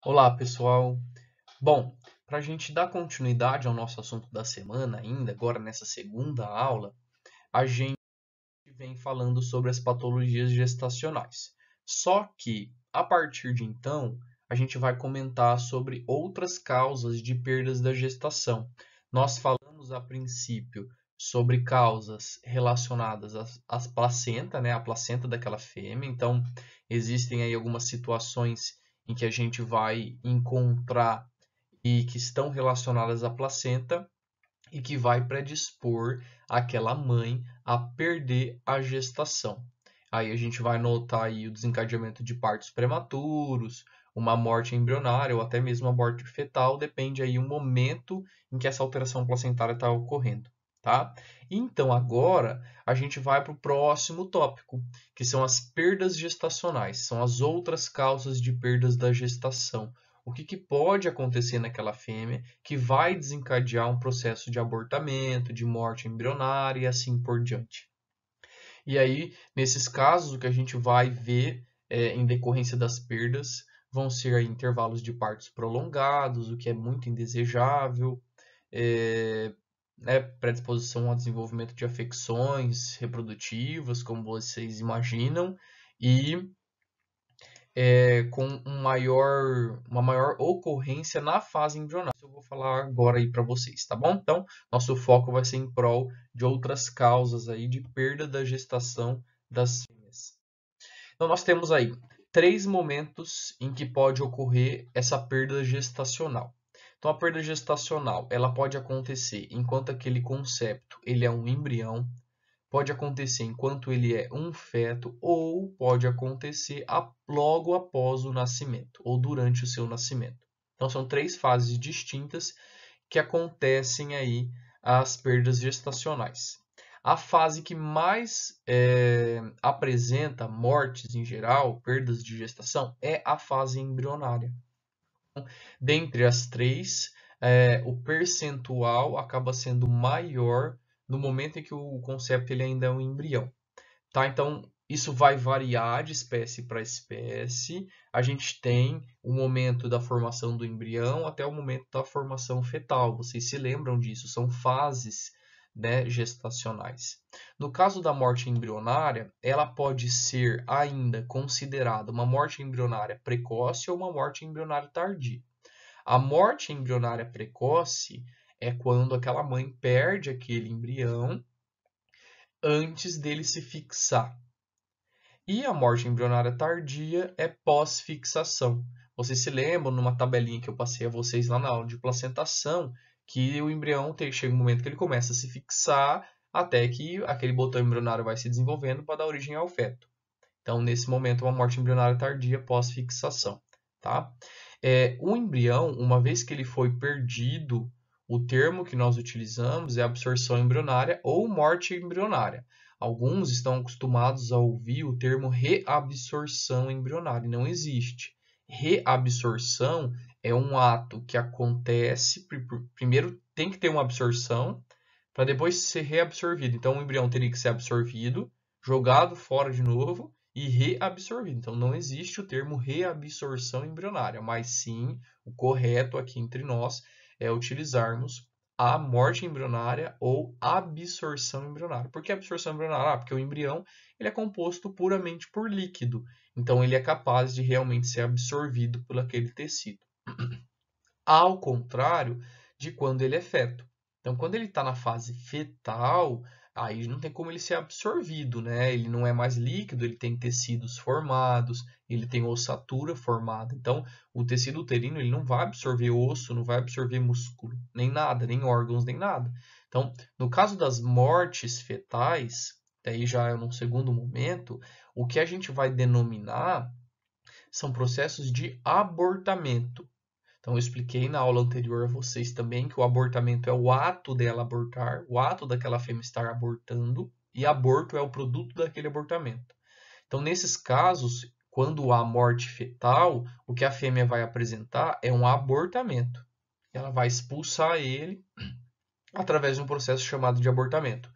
Olá, pessoal. Bom, para a gente dar continuidade ao nosso assunto da semana ainda, agora nessa segunda aula, a gente vem falando sobre as patologias gestacionais. Só que, a partir de então, a gente vai comentar sobre outras causas de perdas da gestação. Nós falamos a princípio sobre causas relacionadas às placenta, né, a placenta daquela fêmea. Então, existem aí algumas situações em que a gente vai encontrar e que estão relacionadas à placenta e que vai predispor aquela mãe a perder a gestação. Aí a gente vai notar aí o desencadeamento de partos prematuros, uma morte embrionária ou até mesmo a morte fetal, depende aí o momento em que essa alteração placentária está ocorrendo, tá? Então agora a gente vai para o próximo tópico, que são as perdas gestacionais, são as outras causas de perdas da gestação. O que pode acontecer naquela fêmea que vai desencadear um processo de abortamento, de morte embrionária e assim por diante. E aí, nesses casos, o que a gente vai ver em decorrência das perdas vão ser aí intervalos de partos prolongados, o que é muito indesejável, é, predisposição ao desenvolvimento de afecções reprodutivas, como vocês imaginam, e com uma maior ocorrência na fase embrionária. Isso eu vou falar agora aí para vocês, tá bom? Então, nosso foco vai ser em prol de outras causas aí de perda da gestação das fêmeas. Então, nós temos aí três momentos em que pode ocorrer essa perda gestacional. Então, a perda gestacional, ela pode acontecer enquanto aquele concepto ele é um embrião, pode acontecer enquanto ele é um feto ou pode acontecer logo após o nascimento ou durante o seu nascimento. Então são três fases distintas que acontecem aí as perdas gestacionais. A fase que mais apresenta mortes em geral, perdas de gestação, é a fase embrionária. Dentre as três, o percentual acaba sendo maior no momento em que o concepto ele ainda é um embrião. Tá? Então, isso vai variar de espécie para espécie. A gente tem o momento da formação do embrião até o momento da formação fetal. Vocês se lembram disso? São fases, né, gestacionais. No caso da morte embrionária, ela pode ser ainda considerada uma morte embrionária precoce ou uma morte embrionária tardia. A morte embrionária precoce é quando aquela mãe perde aquele embrião antes dele se fixar. E a morte embrionária tardia é pós-fixação. Vocês se lembram numa tabelinha que eu passei a vocês lá na aula de placentação, que o embrião chega um momento que ele começa a se fixar até que aquele botão embrionário vai se desenvolvendo para dar origem ao feto. Então, nesse momento, é uma morte embrionária tardia pós-fixação. Tá? O embrião, uma vez que ele foi perdido, o termo que nós utilizamos é absorção embrionária ou morte embrionária. Alguns estão acostumados a ouvir o termo reabsorção embrionária. Não existe. Reabsorção é um ato que acontece, primeiro tem que ter uma absorção, para depois ser reabsorvido. Então, o embrião teria que ser absorvido, jogado fora de novo e reabsorvido. Então, não existe o termo reabsorção embrionária, mas sim o correto aqui entre nós é utilizarmos a morte embrionária ou absorção embrionária. Por que absorção embrionária? Porque o embrião ele é composto puramente por líquido, então ele é capaz de realmente ser absorvido por aquele tecido. Ao contrário de quando ele é feto. Então, quando ele está na fase fetal, aí não tem como ele ser absorvido, né? Ele não é mais líquido, ele tem tecidos formados, ele tem ossatura formada. Então, o tecido uterino ele não vai absorver osso, não vai absorver músculo, nem nada, nem órgãos, nem nada. Então, no caso das mortes fetais, daí já é num segundo momento, o que a gente vai denominar são processos de abortamento. Então, eu expliquei na aula anterior a vocês também que o abortamento é o ato dela abortar, o ato daquela fêmea estar abortando, e aborto é o produto daquele abortamento. Então, nesses casos, quando há morte fetal, o que a fêmea vai apresentar é um abortamento. Ela vai expulsar ele através de um processo chamado de abortamento.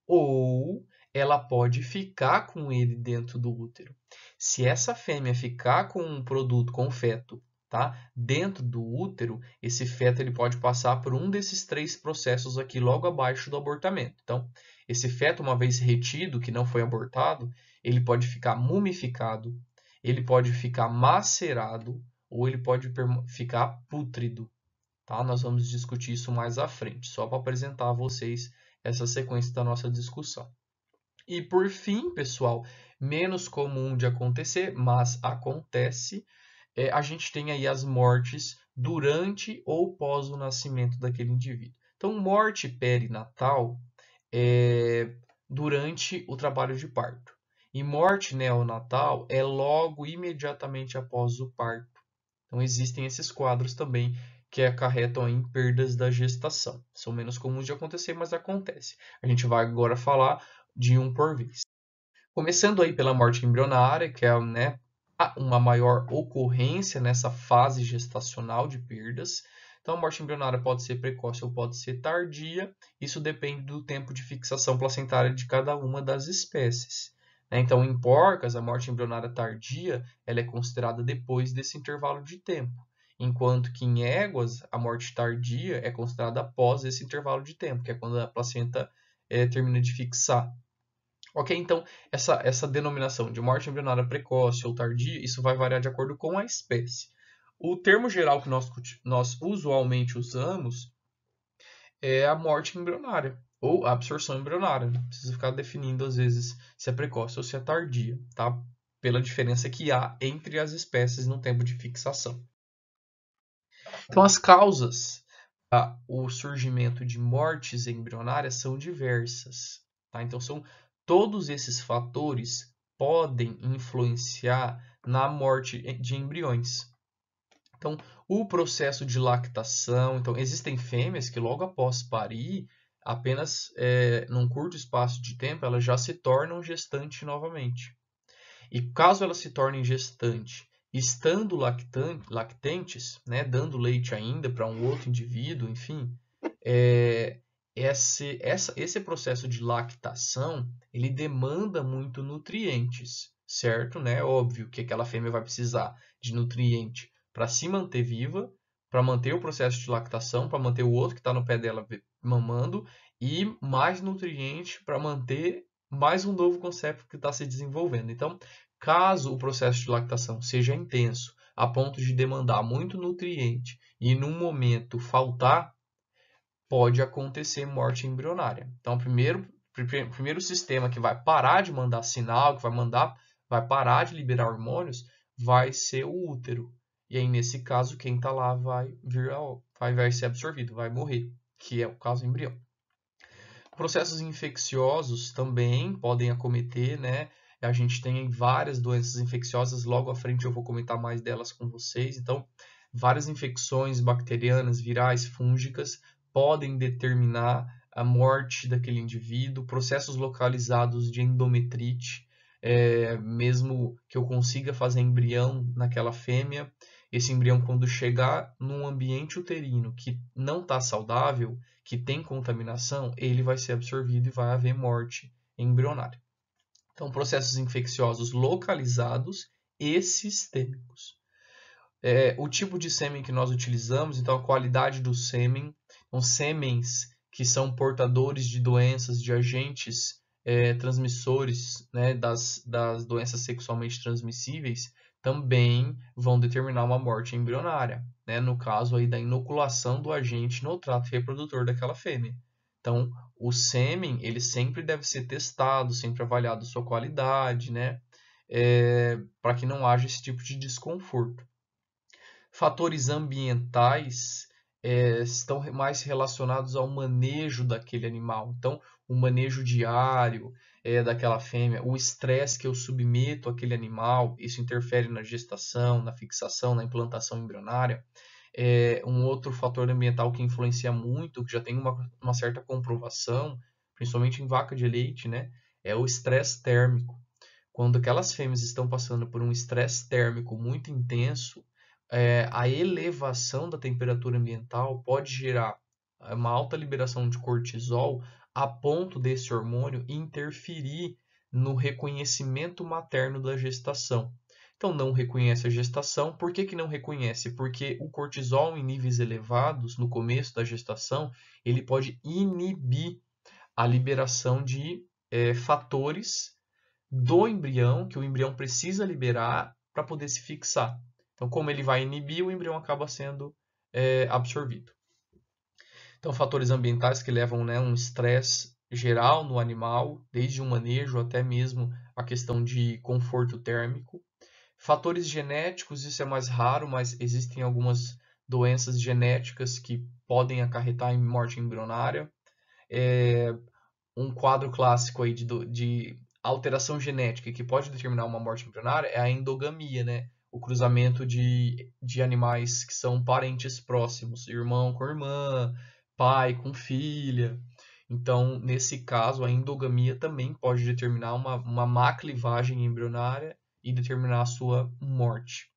Ou ela pode ficar com ele dentro do útero. Se essa fêmea ficar com um produto, com o feto, tá? Dentro do útero, esse feto ele pode passar por um desses 3 processos aqui logo abaixo do abortamento. Então, esse feto, uma vez retido, que não foi abortado, ele pode ficar mumificado, ele pode ficar macerado ou ele pode ficar pútrido. Tá? Nós vamos discutir isso mais à frente, só para apresentar a vocês essa sequência da nossa discussão. E por fim, pessoal, menos comum de acontecer, mas acontece, a gente tem aí as mortes durante ou pós o nascimento daquele indivíduo. Então, morte perinatal é durante o trabalho de parto. E morte neonatal é logo, imediatamente após o parto. Então, existem esses quadros também que acarretam em perdas da gestação. São menos comuns de acontecer, mas acontece. A gente vai agora falar de um por vez. Começando aí pela morte embrionária, que é, né, uma maior ocorrência nessa fase gestacional de perdas. Então, a morte embrionária pode ser precoce ou pode ser tardia. Isso depende do tempo de fixação placentária de cada uma das espécies. Então, em porcas, a morte embrionária tardia ela é considerada depois desse intervalo de tempo, enquanto que em éguas, a morte tardia é considerada após esse intervalo de tempo, que é quando a placenta termina de fixar. Ok, então essa denominação de morte embrionária precoce ou tardia, isso vai variar de acordo com a espécie. O termo geral que nós usualmente usamos é a morte embrionária ou a absorção embrionária. Não precisa ficar definindo às vezes se é precoce ou se é tardia, tá? Pela diferença que há entre as espécies no tempo de fixação. Então, as causas para o surgimento de mortes embrionárias são diversas, tá? Então, todos esses fatores podem influenciar na morte de embriões. Então, o processo de lactação, então existem fêmeas que logo após parir, apenas num curto espaço de tempo, elas já se tornam gestante novamente. E caso elas se tornem gestante, estando lactentes, né, dando leite ainda para um outro indivíduo, enfim, esse processo de lactação, ele demanda muito nutrientes, certo? Né? Óbvio que aquela fêmea vai precisar de nutriente para se manter viva, para manter o processo de lactação, para manter o outro que está no pé dela mamando, e mais nutriente para manter mais um novo conceito que está se desenvolvendo. Então, caso o processo de lactação seja intenso, a ponto de demandar muito nutriente e num momento faltar, pode acontecer morte embrionária. Então, o primeiro sistema que vai parar de mandar sinal, que vai parar de liberar hormônios, vai ser o útero. E aí, nesse caso, quem está lá vai ser absorvido, vai morrer, que é o caso do embrião. Processos infecciosos também podem acometer, né? A gente tem várias doenças infecciosas, logo à frente eu vou comentar mais delas com vocês. Então, várias infecções bacterianas, virais, fúngicas podem determinar a morte daquele indivíduo, processos localizados de endometrite, mesmo que eu consiga fazer embrião naquela fêmea, esse embrião, quando chegar num ambiente uterino que não está saudável, que tem contaminação, ele vai ser absorvido e vai haver morte embrionária. Então, processos infecciosos localizados e sistêmicos. O tipo de sêmen que nós utilizamos, então a qualidade do sêmen, então sêmens que são portadores de doenças, de agentes transmissores, né, das doenças sexualmente transmissíveis, também vão determinar uma morte embrionária, né, no caso aí da inoculação do agente no trato reprodutor daquela fêmea. Então, o sêmen, ele sempre deve ser testado, sempre avaliado sua qualidade, né, para que não haja esse tipo de desconforto. Fatores ambientais estão mais relacionados ao manejo daquele animal. Então, o manejo diário daquela fêmea, o estresse que eu submeto àquele animal, isso interfere na gestação, na fixação, na implantação embrionária. Um outro fator ambiental que influencia muito, que já tem uma certa comprovação, principalmente em vaca de leite, né, é o estresse térmico. Quando aquelas fêmeas estão passando por um estresse térmico muito intenso, a elevação da temperatura ambiental pode gerar uma alta liberação de cortisol a ponto desse hormônio interferir no reconhecimento materno da gestação. Então, não reconhece a gestação. Por que que não reconhece? Porque o cortisol em níveis elevados, no começo da gestação, ele pode inibir a liberação de fatores do embrião, que o embrião precisa liberar para poder se fixar. Então, como ele vai inibir, o embrião acaba sendo absorvido. Então, fatores ambientais que levam, né, um estresse geral no animal, desde o manejo até mesmo a questão de conforto térmico. Fatores genéticos, isso é mais raro, mas existem algumas doenças genéticas que podem acarretar em morte embrionária. Um quadro clássico aí de alteração genética que pode determinar uma morte embrionária é a endogamia, né? O cruzamento de animais que são parentes próximos, irmão com irmã, pai com filha. Então, nesse caso, a endogamia também pode determinar uma má clivagem embrionária e determinar a sua morte.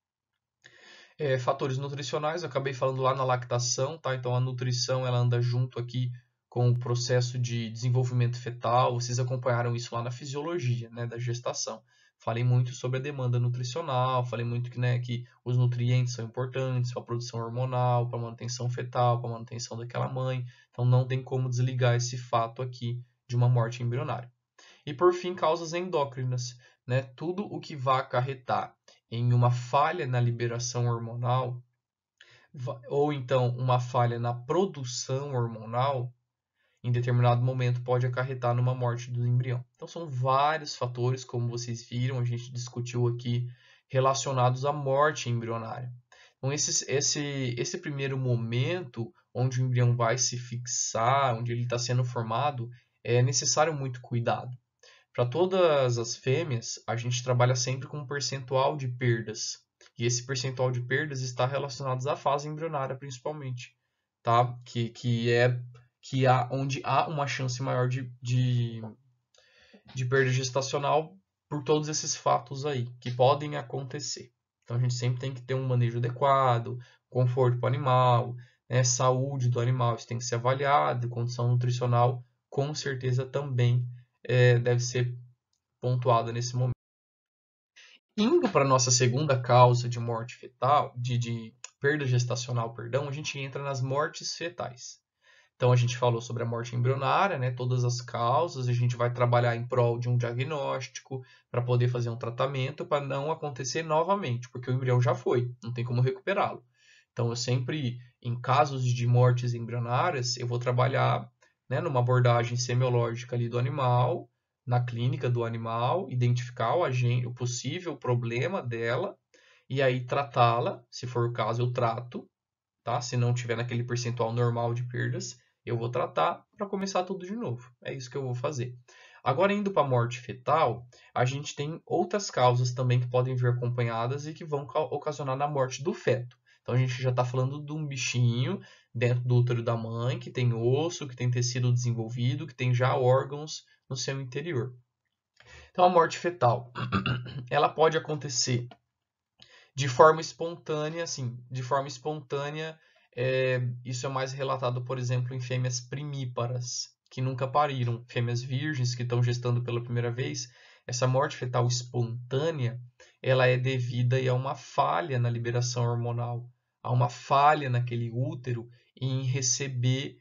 Fatores nutricionais, eu acabei falando lá na lactação, tá? Então, a nutrição ela anda junto aqui com o processo de desenvolvimento fetal. Vocês acompanharam isso lá na fisiologia, né, da gestação. Falei muito sobre a demanda nutricional, falei muito que, né, que os nutrientes são importantes para a produção hormonal, para a manutenção fetal, para a manutenção daquela mãe. Então, não tem como desligar esse fato aqui de uma morte embrionária. E por fim, causas endócrinas, né? Tudo o que vai acarretar em uma falha na liberação hormonal ou então uma falha na produção hormonal, em determinado momento pode acarretar numa morte do embrião. Então são vários fatores, como vocês viram, a gente discutiu aqui, relacionados à morte embrionária. Então esse primeiro momento, onde o embrião vai se fixar, onde ele está sendo formado, é necessário muito cuidado. Para todas as fêmeas, a gente trabalha sempre com um percentual de perdas. E esse percentual de perdas está relacionado à fase embrionária, principalmente, tá? Onde há uma chance maior de perda gestacional por todos esses fatos aí, que podem acontecer. Então a gente sempre tem que ter um manejo adequado, conforto para o animal, né? Saúde do animal, isso tem que ser avaliado, condição nutricional com certeza também deve ser pontuada nesse momento. Indo para a nossa segunda causa de morte fetal, de perda gestacional, perdão, a gente entra nas mortes fetais. Então a gente falou sobre a morte embrionária, né, todas as causas, a gente vai trabalhar em prol de um diagnóstico para poder fazer um tratamento para não acontecer novamente, porque o embrião já foi, não tem como recuperá-lo. Então eu sempre, em casos de mortes embrionárias, eu vou trabalhar, né, numa abordagem semiológica ali do animal, na clínica do animal, identificar o possível problema dela e aí tratá-la, se for o caso eu trato, tá? Se não tiver naquele percentual normal de perdas, eu vou tratar para começar tudo de novo. É isso que eu vou fazer. Agora, indo para a morte fetal, a gente tem outras causas também que podem vir acompanhadas e que vão ocasionar na morte do feto. Então, a gente já está falando de um bichinho dentro do útero da mãe, que tem osso, que tem tecido desenvolvido, que tem já órgãos no seu interior. Então, a morte fetal, ela pode acontecer de forma espontânea, assim, de forma espontânea, isso é mais relatado, por exemplo, em fêmeas primíparas, que nunca pariram, fêmeas virgens que estão gestando pela primeira vez. Essa morte fetal espontânea, ela é devida a uma falha na liberação hormonal, a uma falha naquele útero em receber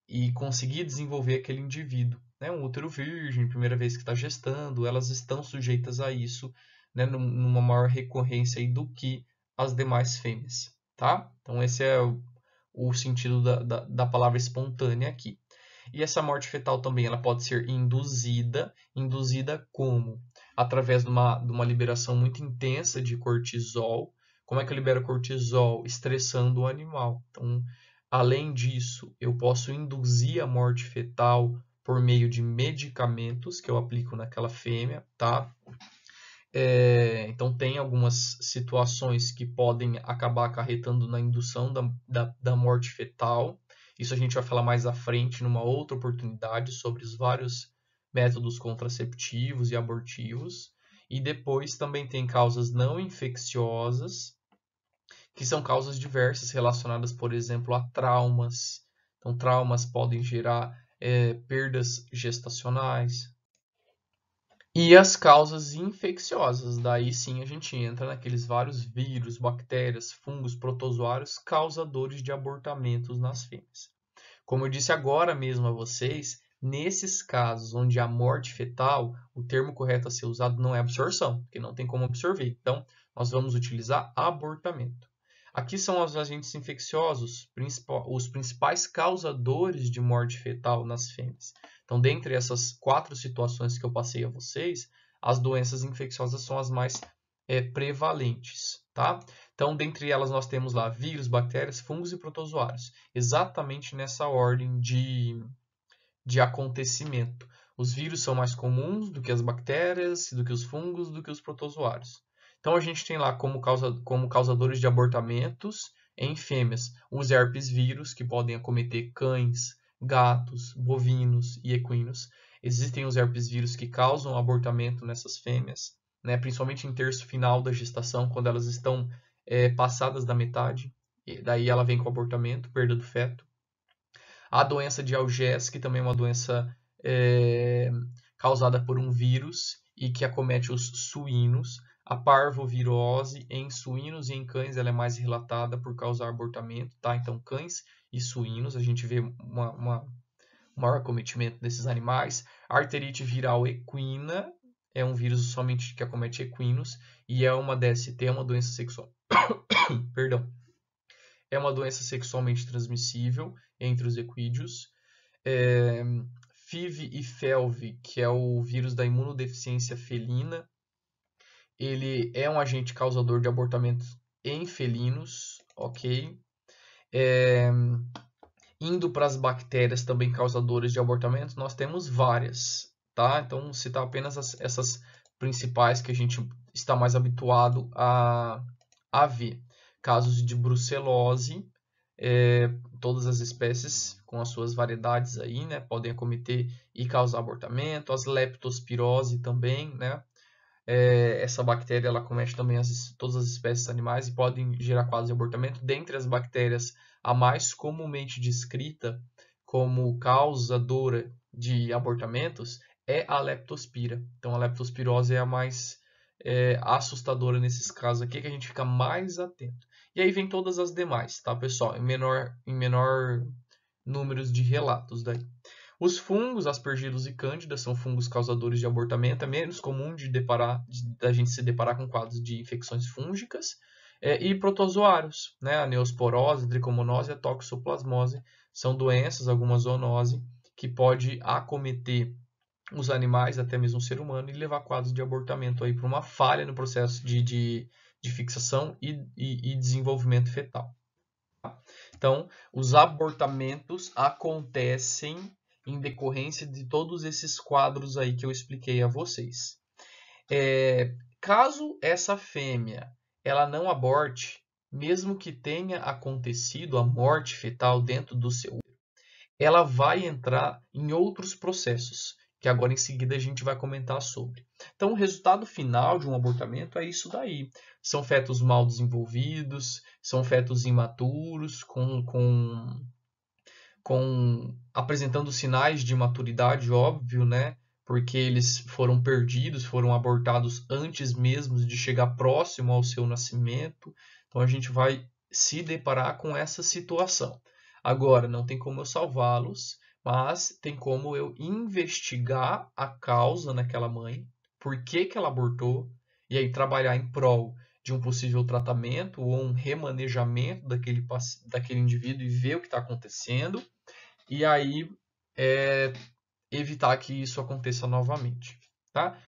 e conseguir desenvolver aquele indivíduo. Né? Um útero virgem, primeira vez que está gestando, elas estão sujeitas a isso, né? Numa maior recorrência aí do que as demais fêmeas. Tá? Então esse é o sentido da palavra espontânea aqui. E essa morte fetal também ela pode ser induzida. Induzida como? Através de uma liberação muito intensa de cortisol. Como é que eu libero cortisol? Estressando o animal. Então, além disso, eu posso induzir a morte fetal por meio de medicamentos que eu aplico naquela fêmea, tá? Então, tem algumas situações que podem acabar acarretando na indução da morte fetal. Isso a gente vai falar mais à frente, numa outra oportunidade, sobre os vários métodos contraceptivos e abortivos. E depois também tem causas não infecciosas, que são causas diversas relacionadas, por exemplo, a traumas. Então, traumas podem gerar perdas gestacionais, E as causas infecciosas, daí sim a gente entra naqueles vários vírus, bactérias, fungos, protozoários causadores de abortamentos nas fêmeas. Como eu disse agora mesmo a vocês, nesses casos onde há morte fetal, o termo correto a ser usado não é absorção, porque não tem como absorver. Então, nós vamos utilizar abortamento. Aqui são os agentes infecciosos, os principais causadores de morte fetal nas fêmeas. Então, dentre essas 4 situações que eu passei a vocês, as doenças infecciosas são as mais prevalentes, tá? Então, dentre elas, nós temos lá vírus, bactérias, fungos e protozoários, exatamente nessa ordem de acontecimento. Os vírus são mais comuns do que as bactérias, do que os fungos, do que os protozoários. Então, a gente tem lá como causadores de abortamentos em fêmeas os herpes vírus, que podem acometer cães, gatos, bovinos e equinos. Existem os herpes vírus que causam abortamento nessas fêmeas, né, principalmente em terço final da gestação, quando elas estão passadas da metade. E daí ela vem com abortamento, perda do feto. A doença de Algés, que também é uma doença causada por um vírus e que acomete os suínos. A parvovirose em suínos e em cães ela é mais relatada por causar abortamento, tá? Então, cães e suínos, a gente vê um maior acometimento desses animais. A arterite viral equina é um vírus somente que acomete equinos e é uma DST, é uma doença sexual. Perdão. É uma doença sexualmente transmissível entre os equídeos. FIV e FeLV, que é o vírus da imunodeficiência felina, ele é um agente causador de abortamento em felinos, ok? Indo para as bactérias também causadoras de abortamento, nós temos várias, tá? Então, citar apenas essas principais que a gente está mais habituado a ver. Casos de brucelose, todas as espécies com as suas variedades aí, né, podem acometer e causar abortamento. As leptospirose também, né? Essa bactéria ela acomete também todas as espécies animais e podem gerar quadros de abortamento. Dentre as bactérias, a mais comumente descrita como causadora de abortamentos é a leptospira. Então, a leptospirose é a mais assustadora nesses casos aqui, que a gente fica mais atento. E aí vem todas as demais, tá, pessoal? Em menor números de relatos daí. Os fungos, aspergilos e cândida, são fungos causadores de abortamento. É menos comum da gente se deparar com quadros de infecções fúngicas. E protozoários, né? A neosporose, a tricomonose e a toxoplasmose são doenças, alguma zoonose, que pode acometer os animais, até mesmo o ser humano, e levar quadros de abortamento aí para uma falha no processo de fixação e desenvolvimento fetal. Então, os abortamentos acontecem em decorrência de todos esses quadros aí que eu expliquei a vocês. Caso essa fêmea ela não aborte, mesmo que tenha acontecido a morte fetal dentro do seu útero, ela vai entrar em outros processos, que agora em seguida a gente vai comentar sobre. Então, o resultado final de um abortamento é isso daí. São fetos mal desenvolvidos, são fetos imaturos, apresentando sinais de maturidade, óbvio, né? Porque eles foram perdidos, foram abortados antes mesmo de chegar próximo ao seu nascimento. Então a gente vai se deparar com essa situação. Agora, não tem como eu salvá-los, mas tem como eu investigar a causa naquela mãe, por que ela abortou, e aí trabalhar em prol de um possível tratamento ou um remanejamento daquele indivíduo e ver o que está acontecendo e aí evitar que isso aconteça novamente, tá?